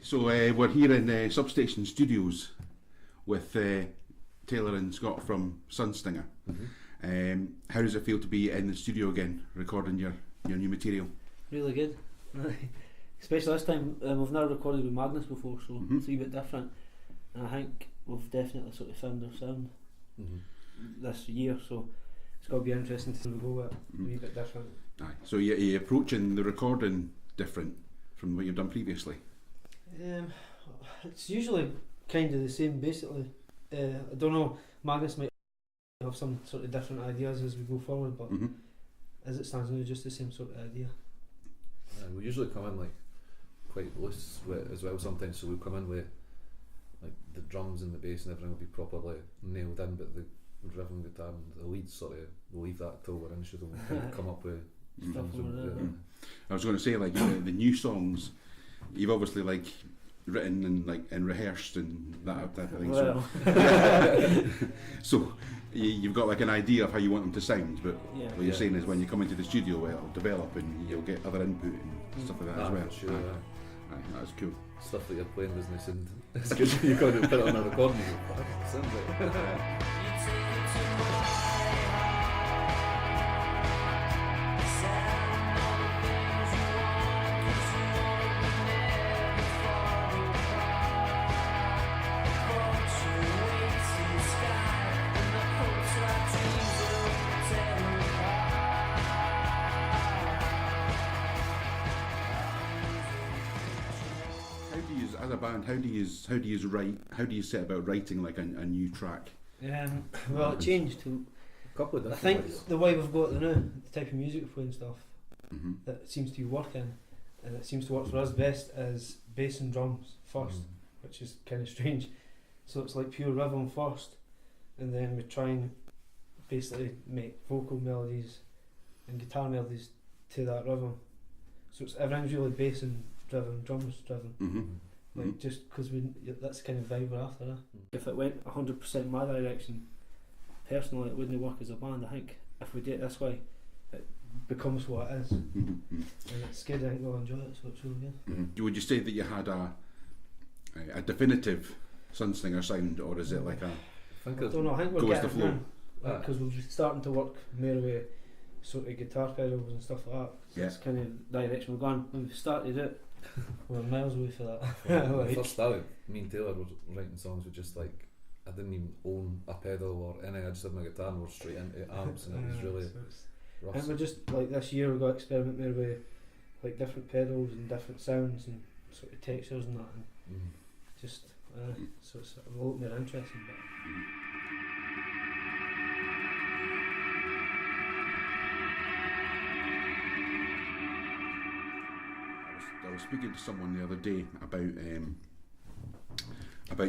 So we're here in Substation Studios with Taylor and Scott from Sunstinger. How does it feel to be in the studio again, recording your new material? Really good. Especially this time, we've never recorded with Magnus before, so it's a wee bit different. And I think we've definitely sort of found our sound this year, so it's got to be interesting to go with it. A wee bit different. Aye. So you're approaching the recording different from what you've done previously? It's usually kind of the same, basically. I don't know, Magnus might have some sort of different ideas as we go forward, but as it stands now, just the same sort of idea. We usually come in like quite loose with it as well sometimes, so we come in with like the drums and the bass and everything will be properly nailed in, but the rhythm guitar and the leads sort of, we'll leave that till we're in, so we'll kind of come up with stuff things. I was going to say, like, the new songs, you've obviously like written and rehearsed and that type of thing. Well. So you've got like an idea of how you want them to sound, but what you're saying is when you come into the studio, it'll develop and you'll get other input and stuff like that as well. Sure, Aye, that's cool. stuff that you're playing doesn't sound as good when you can't put it on a recording. It sounds like. As a band, how do you write? How do you set about writing like a new track? Well, it changed to A couple of I different think ways. the way we've got the now, the type of music we're playing stuff that seems to be working, and it seems to work for us best is bass and drums first, which is kind of strange. So it's like pure rhythm first, and then we try and basically make vocal melodies and guitar melodies to that rhythm. So it's everything's really bass and driven, drums driven. Like just because that's the kind of vibe we're after. If it went 100% my direction, personally it wouldn't work as a band. I think if we did it this way, it becomes what it is, and it's good. I think we'll enjoy it, so it's really good. Would you say that you had a definitive Sunstinger sound, or is it like a? I think I don't know. I think we're go with the getting flow. because we're starting to work more with sort of guitar pedals and stuff like that. So it's kind of the direction we're going. When we started it, we're miles away for that. When I first started, me and Taylor were writing songs with just like, I didn't even own a pedal or anything, I just had my guitar and we're straight into amps, and it was really rough. And we're just like this year we've got to experiment more with like different pedals and different sounds and sort of textures and that, and just so it's a lot more interesting. But I was speaking to someone the other day about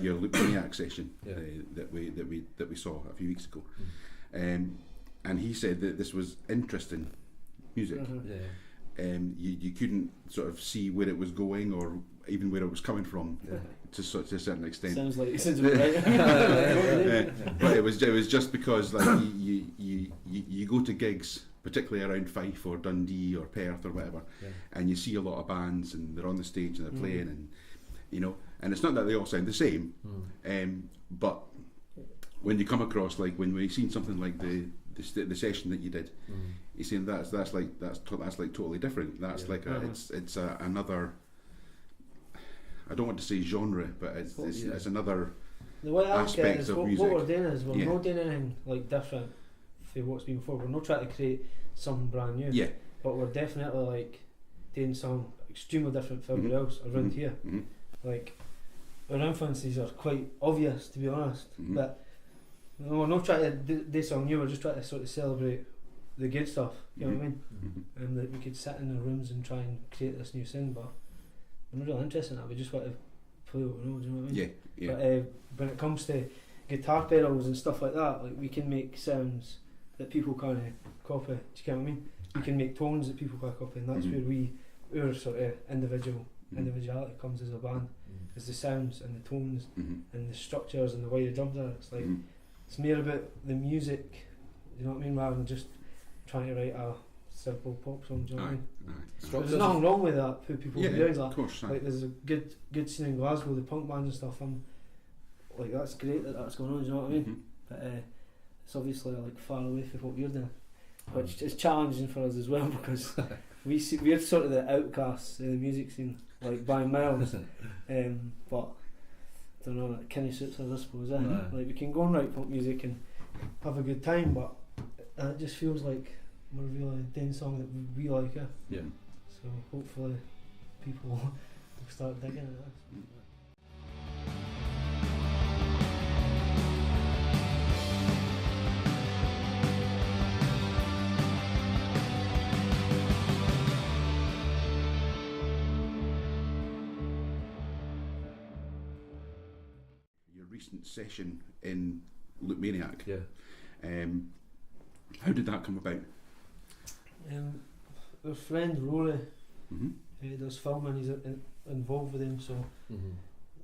your Luke Maniac session that we saw a few weeks ago, and he said that this was interesting music. You couldn't sort of see where it was going or even where it was coming from to a certain extent. sounds about right. But it was just because like you go to gigs, particularly around Fife or Dundee or Perth or whatever, and you see a lot of bands and they're on the stage and they're playing, and you know, and it's not that they all sound the same, but when you come across, like when we've seen something like the session that you did, you're saying that's like totally different. That's like it's another. I don't want to say genre, but it's another the way I look at it aspect is of what music. we're doing is we're not doing anything like different from what's been before. We're not trying to create something brand new. Yeah. But we're definitely like doing something extremely different from everybody else around here. Like our influences are quite obvious, to be honest. But we're not trying to do something new. We're just trying to sort of celebrate the good stuff. You know what I mean? And that we could sit in the rooms and try and create this new thing, but we're not really interested in that. We just want to play what we know. Do you know what I mean? Yeah. But when it comes to guitar pedals and stuff like that, like we can make sounds that people can't copy. Do you get what I mean? We can make tones that people can't copy, and that's where our sort of individuality comes as a band. Is the sounds and the tones and the structures and the way the drums are. It's like it's more about the music. You know what I mean? Rather than just trying to write a simple pop song. Do you know what I mean? Structures. There's nothing wrong with that. Put people Yeah, doing of that. course. Like there's a good scene in Glasgow, the punk bands and stuff. Like that's great that that's going on. Do you know what I mean? But it's obviously like far away from what we're doing, which is challenging for us as well because we're sort of the outcasts in the music scene, like by miles. But I don't know, it kind of suits us, I suppose. Like we can go and write punk music and have a good time, but it just feels like we're really doing something that we like. Yeah. So hopefully people will start digging at this. Recent session in Loop Maniac. Yeah. How did that come about? Our friend Rory does filming, he's involved with him, so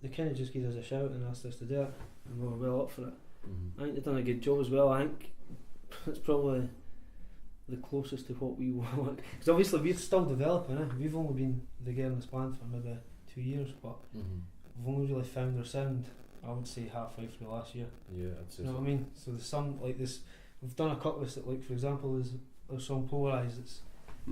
they kind of just gave us a shout and asked us to do it, and we were well up for it. I think they've done a good job as well. I think it's probably the closest to what we want, because obviously we're still developing. We've only been together in this band for maybe 2 years, but we've only really found our sound, I would say, halfway through last year. Yeah, I'd say you know so. what I mean? So there's some like this. We've done a couple of like, for example, there's our song Polarised.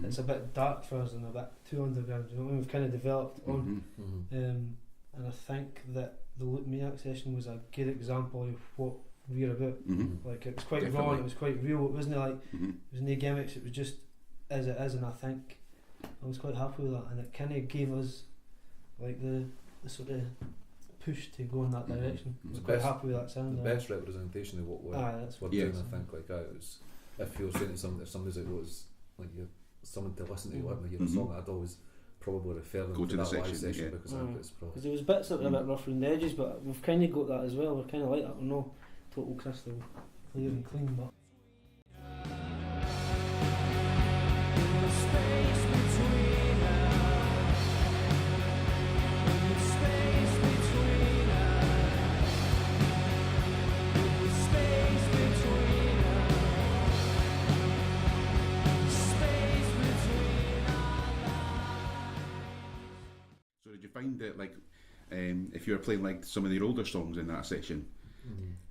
It's a bit dark for us and a bit too underground. You know what I mean? We've kind of developed on, and I think that the Loop Maniac session was a good example of what we're about. Like it was quite raw, and it was quite real. It wasn't like it was no gimmicks. It was just as it is, and I think I was quite happy with that. And it kind of gave us like the sort of push to go in that direction. I was quite happy with that sound. The best representation of what we're doing, I think. Like it was, if you're saying to somebody's like, was like you're someone to listen to when you hear a song, I'd always probably refer them go to that the live section, session because I think it's probably. Because there was bits that were a bit rough around the edges, but we've kind of got that as well. We're kind of like that. We're not total crystal clear and clean, but. Find that like if you were playing like some of their older songs in that section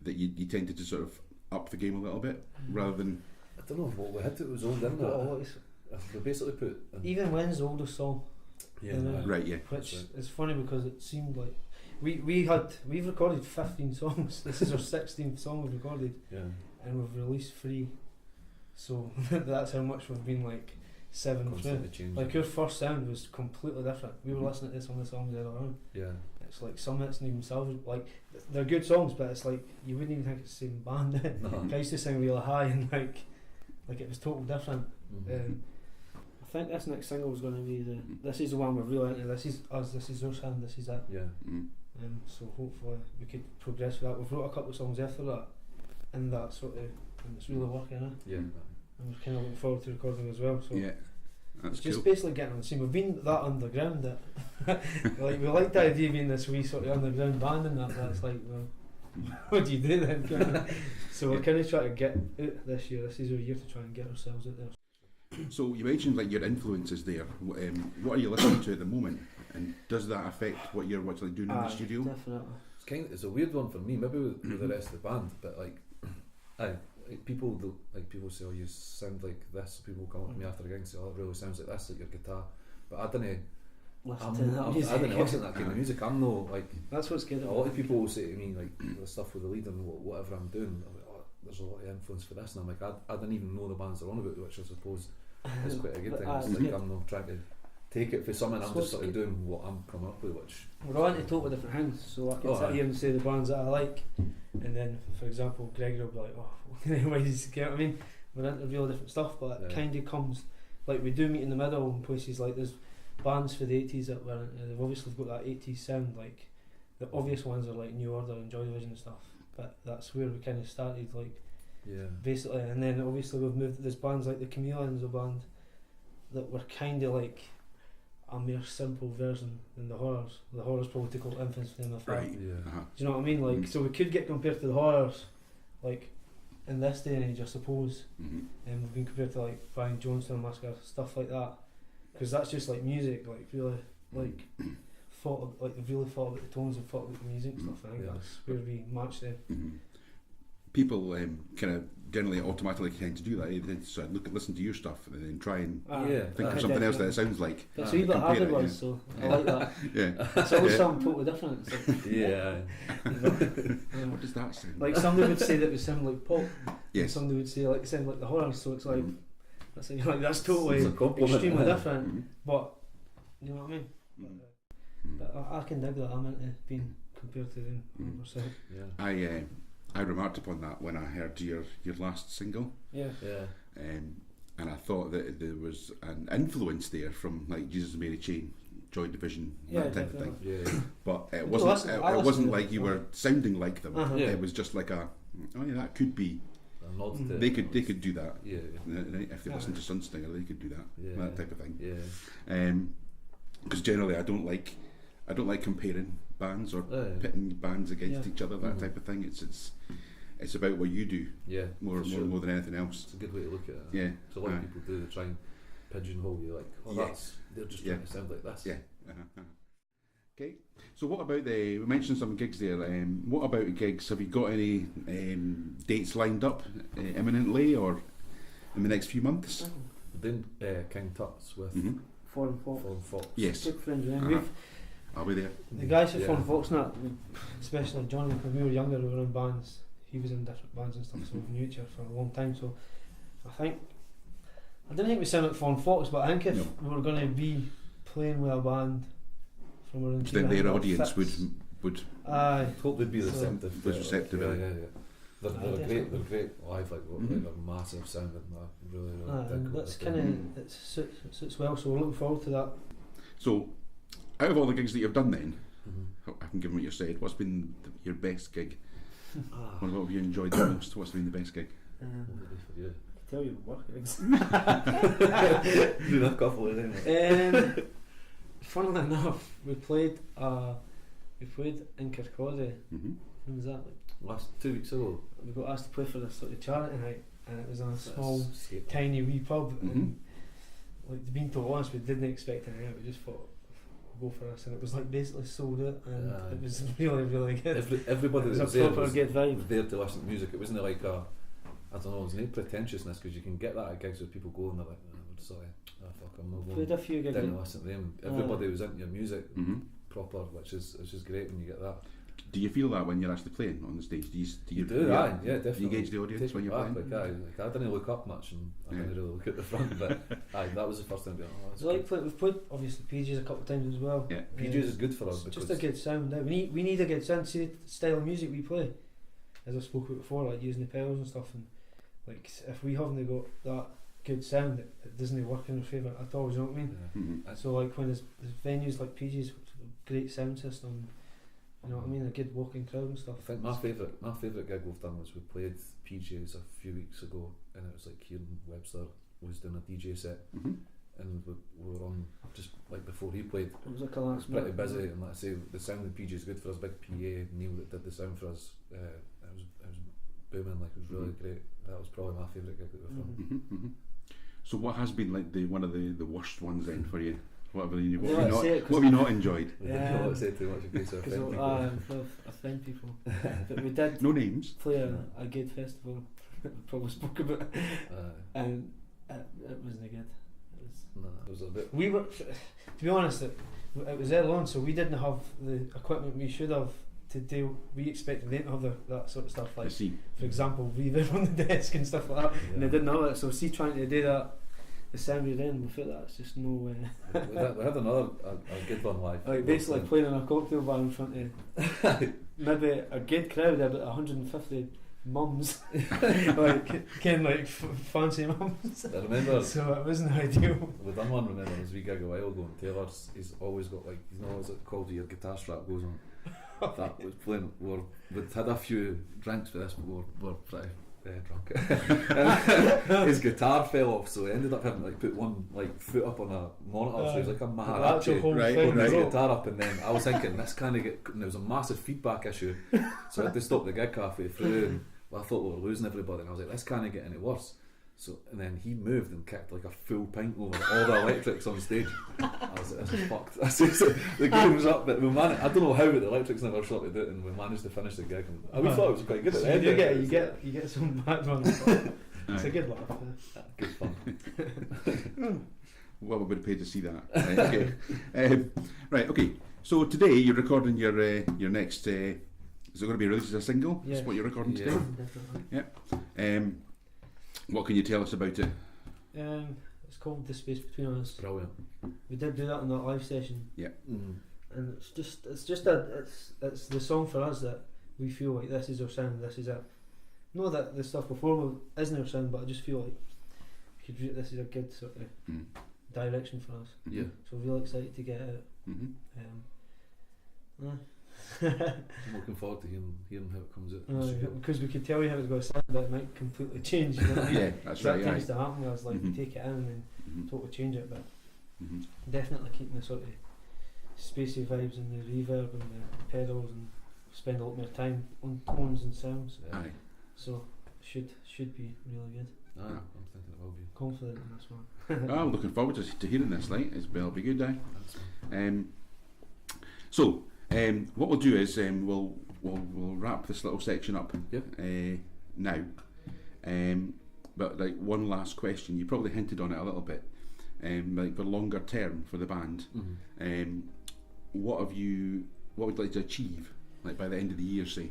that you tended to sort of up the game a little bit rather than I don't know what we had to, it was old in that we basically put even When's the oldest song which is funny because it seemed like we've recorded 15 songs. This is our 16th song we've recorded and we've released 3, so that's how much we've been like 7 through. Like our first sound was completely different. We were listening to some of the songs earlier on. It's like some hits and even salvage, like they're good songs, but it's like you wouldn't even think it's the same band. I used to sing really high and like it was totally different. I think this next single was going to be this is the one we're really into. This is us. This is our sound. This is it. So hopefully we could progress with that. We've wrote a couple of songs after that, and that sort of, and it's really working. And we're kind of looking forward to recording as well. So that's it's just cool. basically getting on the scene. We've been that underground that like we like the idea of being this wee sort of underground band and that's like, well, what do you do then? So we're kind of trying to get out this year. This is our year to try and get ourselves out there. So you mentioned like your influences there. What are you listening to at the moment, and does that affect what you're actually doing in the studio? Definitely. It's a weird one for me. Maybe with the rest of the band, but like people say, oh, you sound like this. People come up to me after a gig and say, oh, it really sounds like this, like your guitar. But I didn't listen to that kind of music. I'm no like. That's what's good. A lot of people will say to me like the stuff with the lead and whatever I'm doing. I'm like, oh, there's a lot of influence for this, and I'm like, I didn't even know the bands they're on about, which I suppose is quite a good thing. It's like I'm not trying to take it for something. I'm just sort of doing what I'm coming up with, which we're all into totally different things. So I can sit here and say the bands that I like, and then for example Gregory will be like, oh, why did you get? I mean, we're into real different stuff, but it kind of comes like we do meet in the middle in places like there's bands for the 80s that were they've obviously got that 80s sound. Like the obvious ones are like New Order and Joy Division and stuff, but that's where we kind of started, like basically. And then obviously we've moved. There's bands like the Chameleons, a band that were kind of like a mere simple version than the Horrors. The Horrors probably took all influence from them. Right. Do you know what I mean? Like so we could get compared to the Horrors, like in this day and age, I suppose, Mm-hmm. we've been compared to like Brian Jonestown Massacre, stuff like that, because that's just like music, like really like they've really thought about the tones and thought about the music and stuff. I think that's where we match them. Mm-hmm. People kind of generally automatically tend to do that. They sort of listen to your stuff and then try and think of something else that it sounds like. It's a wee bit compare harder it, ones, so I like that. Yeah. It's always something totally different. It's like, Yeah. What does that sound like somebody would say that we sound like pop. Yes. And somebody would say like it sound like the horror. So it's like that's totally It's a compliment. extremely different. Mm-hmm. But you know what I mean. Mm-hmm. But I can dig that. I'm into being compared to them 100%. Yeah. I remarked upon that when I heard your last single. Yeah. Yeah. And I thought that there was an influence there from like Jesus and Mary Chain, Joy Division, that type of thing. Yeah. But it Well, wasn't. I It wasn't listened to like you were sounding like them. Yeah. It was just like a. Oh yeah, that could be. A nod to They could do that. Yeah. If they listen to Sunstinger, they could do that. Yeah. That type of thing. Yeah. Because generally, I don't like comparing bands or pitting bands against each other. That type of thing. It's about what you do. Yeah. More than anything else. It's a good way to look at it. Yeah. So a lot of people do. They try and pigeonhole you, like, they're just trying to sound like this. Yeah. Okay. So what about we mentioned some gigs there. What about gigs? Have you got any dates lined up imminently or in the next few months? We're doing King Tut's with Foreign Fox. Yes. Good friends with them. I'll be there. The guys at Foreign Fox, especially Johnny, when we were younger, we were in bands. He was in different bands and stuff, so we knew each other for a long time. So I didn't think we sounded like Foreign Fox, but I think if we were going to be playing with a band from around here, then their audience would hope they'd be receptive. Receptive. Yeah. They're great live, like they're massive sounding. I really dig what that's they're kind of it suits well. So we're looking forward to that. So, out of all the gigs that you've done, then I can give them what you said. What's been your best gig? What have you enjoyed the most? What's been the best gig? for you. Tell you work gigs. Do a couple of them. Funnily enough, we played in Kirkcaldy. When was that? Like, Last 2 weeks ago. We got asked to play for this sort of charity night, and it was in a small, skate. tiny wee pub. And like being totally honest, we didn't expect anything out. We just thought we'll go for this, and it was like basically sold out, and it was really, really good. Everybody it that was was a there proper good vibe. was there to listen to music. It wasn't like I don't know, there's no pretentiousness, because you can get that at gigs where people go and they're like, we're sorry, fuck, I'm not going Played a few gigs. down and listen to them. Everybody was into your music proper, which is great when you get that. Do you feel that when you're actually playing on the stage? Do you do, yeah, definitely. Do you gauge the audience when you're playing? I didn't look up much, and I didn't really look at the front, but that was the first time. We've played obviously PGs a couple of times as well. Yeah, PGs is good for us. It's just a good sound. We need a good sound. See the style of music we play, as I spoke about before, like using the pedals and stuff, and like if we haven't got that good sound, it doesn't work in our favour at all. You know what I mean? So like when there's venues like PGs, great sound system. You know what I mean? A good walking crowd and stuff. I think my favourite gig we've done was we played PJs a few weeks ago, and it was like Kieran Webster was doing a DJ set, and we were on just like before he played. It was like a last pretty busy, and like I say, the sound of PJ is good for us. Big PA Neil that did the sound for us. It was booming, like it was really great. That was probably my favourite gig that we've done. So what has been like the one of the worst ones then for you? What have you not enjoyed? We don't want to say too much in case I offend people. Offend people. But we did no names. play a good festival. We probably spoke about it, and it wasn't good. It was a bit. We were, to be honest, it was early on, so we didn't have the equipment we should have to do. We expected them to have that sort of stuff, like for example, reverb on the desk and stuff like that, and they didn't have it. So trying to do that. The sound we're in, we thought that's just no way. we had another a good one live. Like basically playing in a cocktail bar in front of maybe a good crowd, about 150 mums, like fancy mums. I remember. So it wasn't ideal. We done one. Remember, as we gig a while ago, and Taylor's he's always got like what's it called? Your guitar strap goes on. That was playing. We'd had a few drinks for this, but we're pretty. Drunk. His guitar fell off, so he ended up having to like put one like foot up on a monitor, so he's like a Maharaji holding his guitar up, and then I was thinking this kind of and there was a massive feedback issue, so I had to stop the gig halfway through, and but I thought we were losing everybody, and I was like, this can't get any worse. So, and then he moved and kicked like a full pint over all the electrics on stage. I was like, this is fucked. The game's up, but we managed, I don't know how, but the electrics never sorted it, and we managed to finish the gig. And we thought it was quite good at the end. You get some bad ones. It's a good laugh. Good fun. Well, we would have paid to see that. Right, okay. Right, okay. So today you're recording your next. Is it going to be released as a single? Yes. That's what you're recording today. Definitely. Yeah. What can you tell us about it? It's called The Space Between Us. Brilliant. We did do that in that live session. Yeah. And it's the song for us that we feel like this is our sound. This is it. Know that the stuff before isn't our sound, but I just feel like this is a good sort of direction for us. Yeah. So we're really excited to get it. I'm looking forward to hearing how it comes out. Because we could tell you how it's going to sound, but it might completely change. You know what I mean? Yeah, that's right. That tends to happen. Where it's like we take it in and then totally change it, but definitely keeping the sort of spacey vibes and the reverb and the pedals, and spend a lot more time on tones and sounds. Aye. So should be really good. I'm thinking it will be. Confident in this one. I'm looking forward to hearing this. Like, it'll be good, aye. So what we'll do is we'll wrap this little section up now. But like one last question, you probably hinted on it a little bit. Like for longer term for the band, what would you like to achieve, like by the end of the year, say?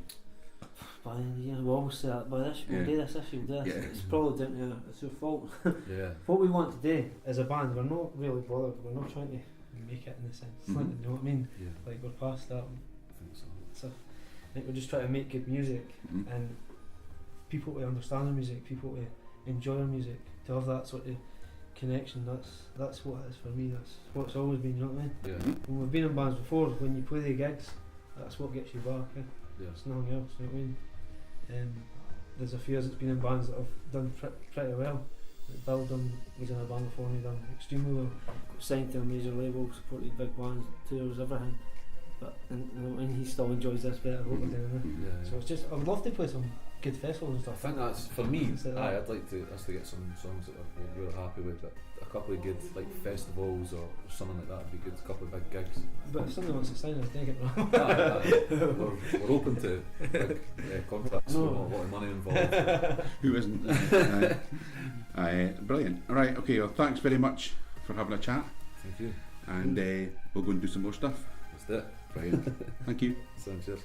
By the end of the year, we'll always say that. By this, we'll do this. We'll do this. It's probably down to it's your fault. What we want to do as a band, we're not really bothered. We're not trying to make it in a sense. Like, you know what I mean? Like we're past that. I think so. I think we're just trying to make good music and people to understand the music, people to enjoy our music, to have that sort of connection. That's what it is for me. That's what it's always been. You know what I mean? Yeah. When we've been in bands before, when you play the gigs, that's what gets you back. Yeah. It's nothing else. You know what I mean? There's a few of us that's been in bands that have done pretty well. Like Bill was in a band before and he done extremely well. Got signed to a major label, supported big bands, tours, everything. But and he still enjoys this bit of what we're doing. So it's just, I would love to play some good festivals and stuff. I think that's for me. I'd like us to get some songs that we're happy with, but a couple of good like festivals or something like that would be good. A couple of big gigs. But if somebody wants to sign, I'll take it. We're open to big contracts. No. A lot of money involved. Who isn't? Brilliant. All right. Okay. Well, thanks very much for having a chat. Thank you. And we'll go and do some more stuff. That's it. Brilliant. Thank you. Sounds good.